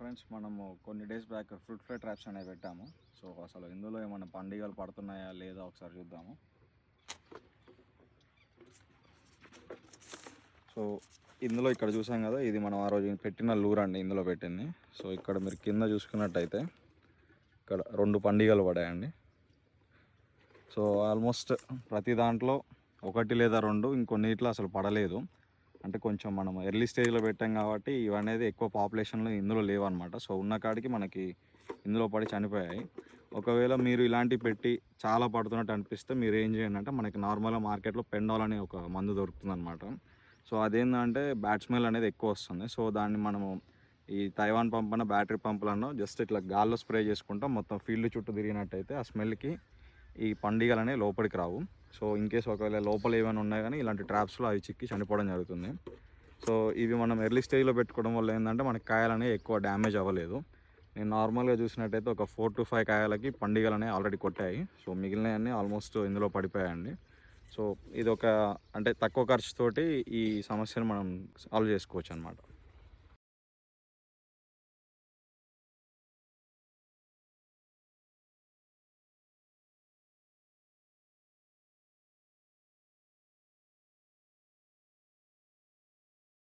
Friends, మనము కొన్ని days back fruit fly traps అనేవి పెట్టాము. సో అసలు ఇందులో ఏమైనా పండుగలు పడుతున్నాయా లేదా ఒకసారి చూద్దాము. సో ఇందులో ఇక్కడ చూసాం కదా, ఇది మనం ఆ రోజు పెట్టిన లూర్ అండి, ఇందులో పెట్టింది. సో ఇక్కడ మీరు కింద చూసుకున్నట్టయితే ఇక్కడ 2 పండుగలు పడాయండి. సో ఆల్మోస్ట్ ప్రతి దాంట్లో 1 లేదా 2, ఇంకొన్నిట్లో అసలు పడలేదు. అంటే కొంచెం మనం ఎర్లీ స్టేజ్లో పెట్టాం కాబట్టి ఇవనేది ఎక్కువ పాపులేషన్లో ఇందులో లేవన్నమాట. సో ఉన్న కాడికి మనకి ఇందులో పడి చనిపోయాయి. ఒకవేళ మీరు ఇలాంటివి పెట్టి చాలా పడుతున్నట్టు అనిపిస్తే మీరు ఏం చేయండి అంటే, మనకి నార్మల్గా మార్కెట్లో పెండాల్ అనే ఒక మందు దొరుకుతుందన్నమాట. సో అదేంటంటే బ్యాట్ స్మెల్ అనేది ఎక్కువ వస్తుంది. సో దాన్ని మనము ఈ తైవాన్ పంప్ అన్న బ్యాటరీ పంపులను జస్ట్ ఇట్లా గాల్లో స్ప్రే చేసుకుంటాం, మొత్తం ఫీల్డ్ చుట్టూ తిరిగినట్టయితే ఆ స్మెల్కి ఈ పండుగలు అనేవి లోపలికి రావు. సో ఇన్ కేస్ ఒకవేళ లోపల ఏమైనా ఉన్నాయి కానీ ఇలాంటి ట్రాప్స్లో అవి చిక్కి చనిపోవడం జరుగుతుంది. సో ఇవి మనం ఎర్లీ స్టేజ్లో పెట్టుకోవడం వల్ల ఏంటంటే మనకి కాయలు అనేవి ఎక్కువ డ్యామేజ్ అవ్వలేదు. నేను నార్మల్గా చూసినట్టయితే ఒక 4 to 5 కాయలకి పండుగలు అనేవి ఆల్రెడీ కొట్టాయి. సో మిగిలినవన్నీ ఆల్మోస్ట్ ఇందులో పడిపోయాయండి. సో ఇది ఒక అంటే తక్కువ ఖర్చుతోటి ఈ సమస్యను మనం సాల్వ్ చేసుకోవచ్చు అన్నమాట.